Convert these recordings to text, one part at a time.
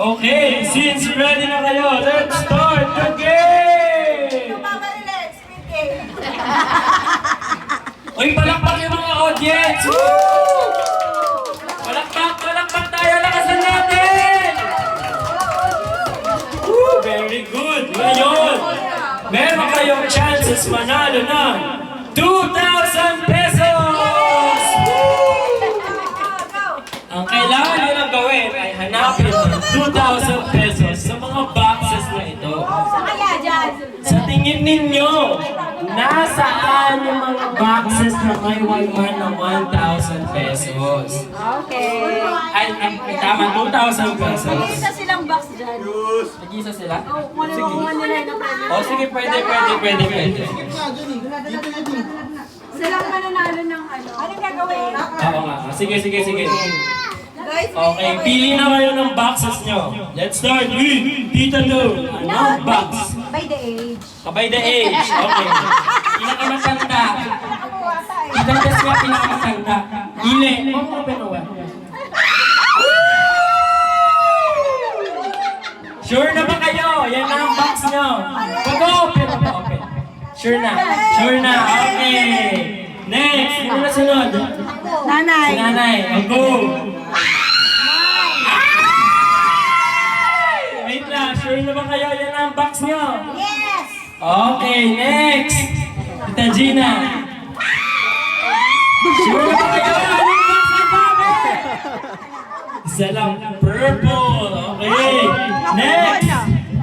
Okay, since ready na kayo, let's start the game! Uy, palakpak yung mga audience! Woo! Palakpak tayo! Lakasan natin! Woo! Very good! Ngayon, meron kayong chances manalo ng 2,000 pesos! Ang kailangan nyo lang gawin ay hanapin ang 2,000 pesos sa mga boxes na ito. Sa tingin ninyo, nasaan yung mga boxes na may walman ng 1,000 pesos? Okay. Ay, tama, 2,000 pesos. Isa silang box dyan. Nag-isa sila? Sige. O sige, pwede. Silang mananalo ng ano. Anong gagawin? Oo nga. Sige. Okay, pili na kayo ng boxes nyo. Let's start with Tita Lo. Anong box? By the age. By the age. Okay. Pinakamatanda. Tita Tess nga pinakamatanda. Ile. Open o what? Sure na ba kayo? Yan na ang box nyo. Pag-open. Sure na. Okay. Next. Sino na sunod? Nanay. Si nanay. O go. Wait lang. Sure na ba kayo? Yan na ang box nyo. Yes! Okay. Next. Tita Gina. Sure na ba kayo? Anong box na babe? Isa lang. Purple. Okay. Next.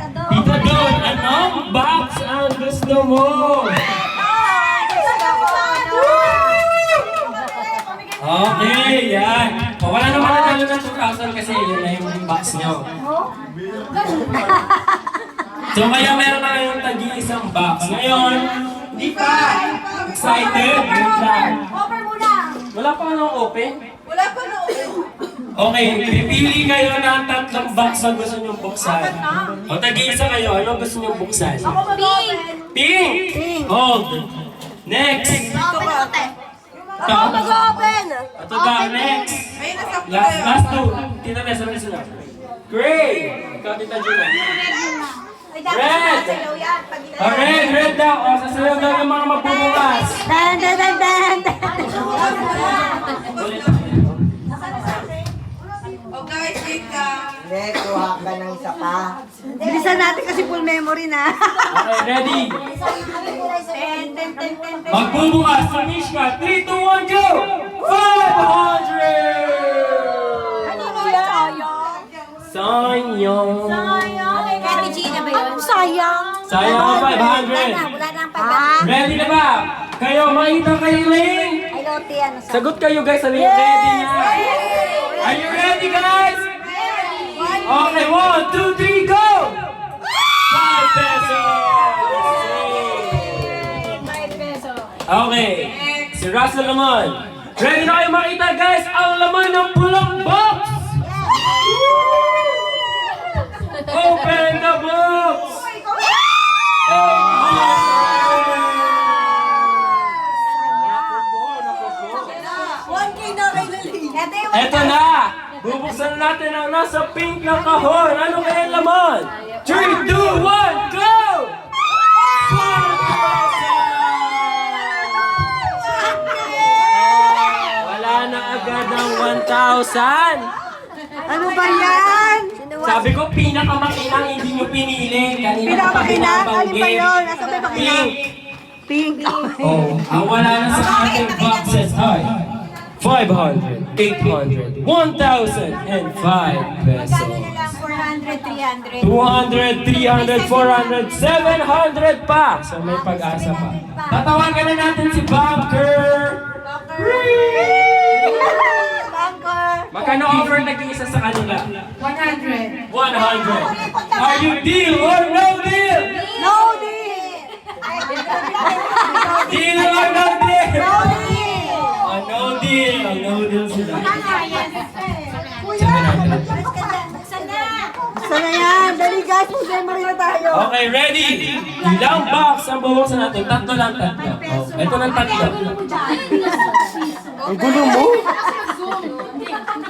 Tita Don. Anong box ang gusto mo? Okay, yan. Wala naman natalo ng 2,000 kasi yun na yung box nyo. So kaya meron na kayong tagi-isang box. Ngayon, hindi pa. Excited? Wait lang. Over muna! Wala pa nang open? Wala pa na open. Okay, pipili kayo ng tatlong box na gusto nyo buksan. O tagi-isa kayo, ano gusto nyo buksan? Ako mag-open. Pink! Hold. Next! Ako mag-open. Ito ba, next? Last two. Tita Tess, ano sila? Gray! Ikaw, Tita Gina. Red! Red daw. O, sasayaw daw yung mga magbubukas. Dan. Oh guys, wait ka. Hindi, kuha ka ng isa pa. Bilisan natin kasi full memory na. Okay, ready? Ten. Magbubukas sa Mishka. 3, 2, 1, go! 500! Ano ba yan? Sayang. Kaya Regina ba yun? Sayang. Sayang ang 500. Wala na ang 500. Ready na ba? Kayo, makita kayo, Ling? Ay, Loti, ano sa... Sagot kayo, guys. Sabihin, ready na. Are you ready, guys? Okay, 1, 2, 3, go! 5 pesos! 5 peso. Okay, si Russell naman. Ready na kayo makita, guys, ang laman ng pulang box! Open the box! Eto na! Bubuksan natin ang nasa pink na kahon. Ano kaya ang laman? 3, 2, 1, go! Wala na agad ang 1,000. Ano ba yan? Sabi ko, pinakamakinang hindi nyo pinili. Kanina Pinakamakinang? pa Alin ba yun? Asa ba yung makinang? Pink. Pink. Oh, ang wala na sa ating boxes ay 500, 800, 1,005 pesos. Magkano na lang? 400, 300. 200, 300, 400, 700 pa! So may pag-asa pa. Tatawagan na natin si Bunker! Bunker. Magkano offer nag-iisa sa kanila? 100. 100. Are you deal or no deal? No deal! Deal or no deal? No deal! No deal. No deal sila. Sana yan? Dali guys, full memory na tayo. Okay, ready? Ilang box ang bubuksan natin? Tatlo lang, tatlo. Oh, ito ng tatlo. Ang gulo mo?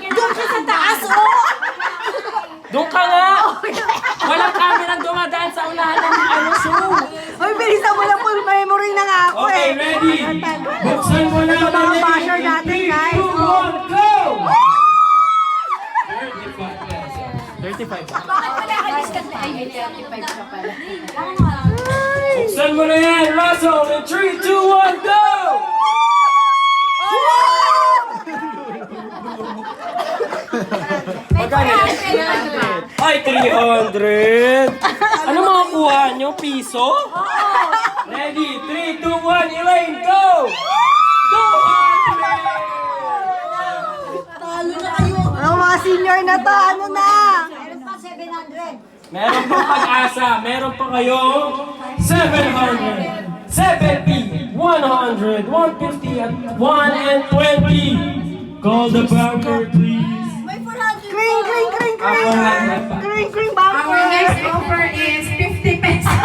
Doon siya sa taas, oh! Doon ka nga! Walang camera dumadaan sa unahan ng Zoom. Uy, bilisan mo lang full memory na nga ako Okay, ready? Buksan mo na Ito mga basher natin, guys. 3, 2, 1, go! 35 pesos. 35. Bakit wala ka discount na? Ay, 35 ka pala. Buksan mo na yan, Russell! In 3, 2, 1, go! Magkano yan? Ay, 300! Ano mga kuha nyo? Piso? Ready? 3, 2, 1, Elaine, go! 200! Ang mga senior na to, ano na? Meron pang pag-asa. Meron pa kayo 700, 70, 100, 150, at 1 and 20. Call the banker, please. Kring, kring, kring, kring. Kring, kring, Our next banker. offer is 50 pesos.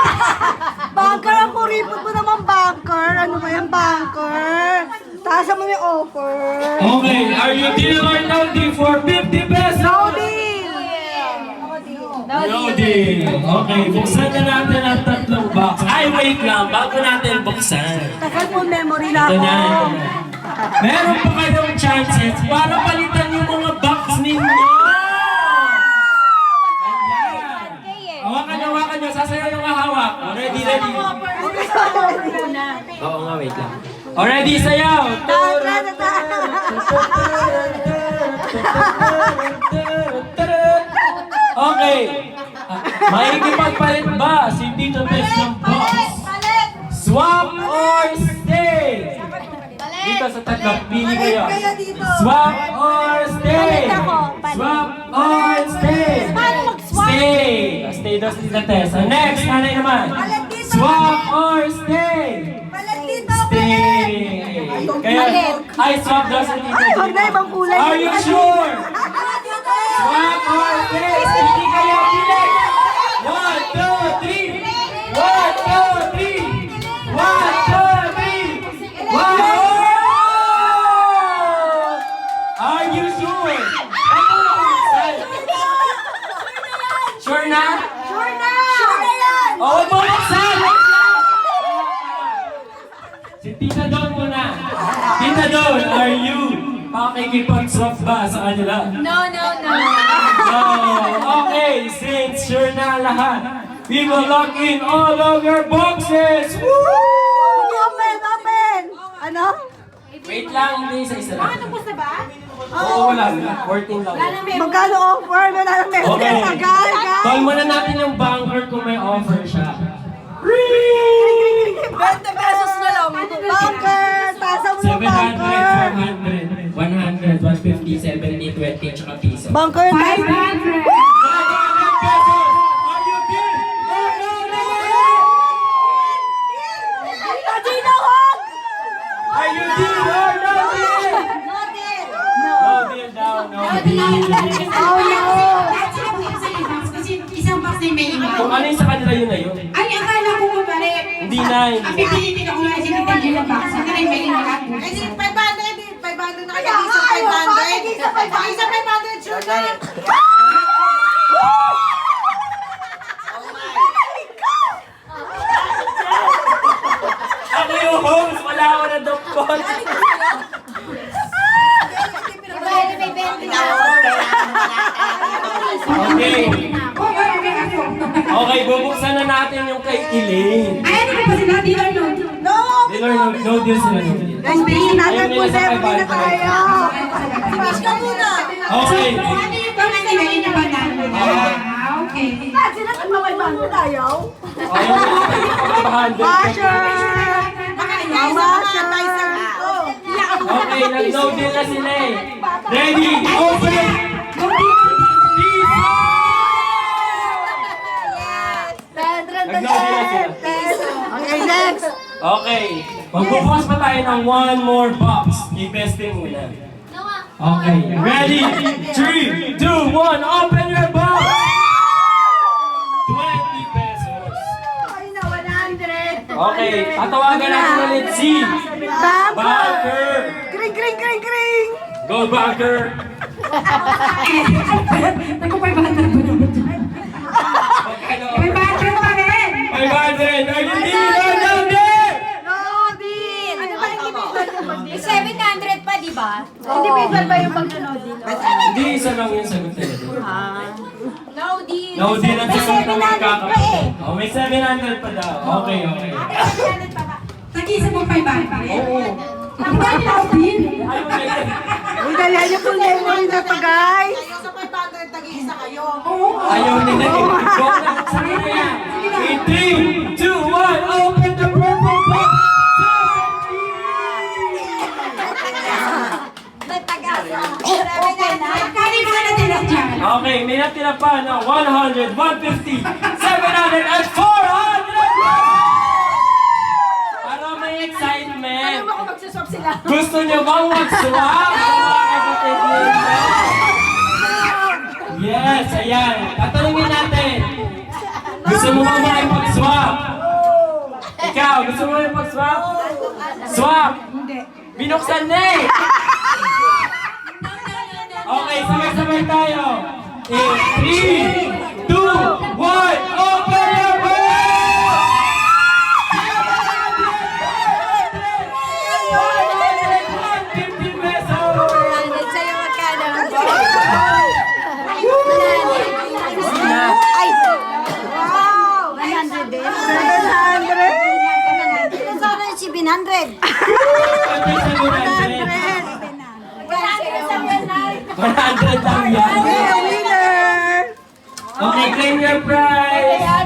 Banker, ang kuripot mo naman, banker. Ano ba yan, banker? Taasan mo yung offer. Okay, are you deal or no deal for 50 pesos? No deal. No deal. Okay, buksan na natin ang tatlong box. Ay, wait lang. Bago natin buksan. Tagal full memory na Ito ako. na, ito na. Meron pa kayong chances para palitan yung mga box ninyo. Ayan. Hawakan nyo. Sasayaw yung hawak. Ready, ready. Oo nga, wait lang. Already, sayaw. Okay. Maikipagpalit ba si Tito Bes ng box? Swap or stay? Dito sa tatlo, pili kayo. Swap or stay? Swap or stay? Stay. Stay daw si Tita Tess. Next, nanay naman. Swap or stay? Stay. Kaya, ay, swap daw si Tita. Ay, huwag na ibang kulay. Are you sure? Swap or stay? Hindi kayo pili. 1, 2, 3. 1, 2, 3. 1, 2, 3. 1, are you sure? Sure na? Sure na! Sure na yan! Oo, bumuksan! Si Tita Don muna. Tita Don, are you pakikipag-swap ba sa kanila? No, no, no. Okay, since sure na lahat, we will lock in all of your boxes! Woo! Open, open! Ano? Wait lang, hindi isa-isa lang. Tapos na ba? Oo, wala. 14 lang. Magkano offer? Wala na meron. Okay. Tagal, guys. Call muna natin yung banker kung may offer siya. 20 pesos na lang. Banker! Tasa mo yung 700, banker! 400, 100, 150, 70, 20, tsaka piso. Banker, 500. 500 pesos! Are you deal? Gina, wag! Are you deal or no deal? No deal daw, no deal. Oh, no! Kasi isang box na may iba. Kung ano yung sa kanila yun na yun. Ay, akala ko mabalik. Hindi na, Ang hindi na. pipilitin ako nga siya ng yung box. Ang kanay may lahat. Ay, 500 na kaya isa 500. Isa 500, sure na. Ako yung host, wala ako na doktor. Okay. Okay, bubuksan na natin yung kay Elaine. Ay, ano ba sila? Deal or no? No! No deal sila, no deal. Guys, bilisan natin Ayaw full nila sa memory na 500. tayo. Finish ka muna. Okay. So, ano yung pang nila? Yun yung banana. Okay. Sila nagmamay-bango tayo. Ayaw nila kayo pagpapahandle. Basher! Makakaya isa mga advisor dito. Okay, nag-no deal na sila eh. Ready, open! Okay, next. Okay, magbubukas pa tayo ng one more box. I-besting muna. Okay, ready? 3, 2, 1, open your box! 20 pesos. Ay na, 100. Okay, tatawagan natin ulit si Banker! Banker. Kring, kring, kring, kring! Go Banker! Nagko 500 ba naman? No, di lang sa mga magkakapit. Oh, may 700 pa daw. Okay, okay. Tag-isa mo 500. Oo. Ang dami din. Ayaw na yan. Uy, dali niyo po na to, guys. Kayo sa 500, tag-iisa kayo. Ayaw nila eh. Go na. Sige na yan. In 3, 2, 1, open the purple box. Kali ka na nila dyan. Okay, may natira pa na 100, 150, 700, and 400! Para may excitement. Ako magsuswap sila. Gusto nyo bang mag-swap? Mga kapatid ninyo? Yes, ayan. Tatanungin natin. Gusto mo ba mag-swap? Ikaw, gusto mo mag-swap? Swap! Binuksan na eh! Okay, sabay-sabay tayo. In 3, 2, 1, open your mouth! 150 pesos! Sa'yo magkano? Ay! Wow! 100 din. 700? Sana yung 700. 100 lang yan. Hey, winner! Okay, claim your prize!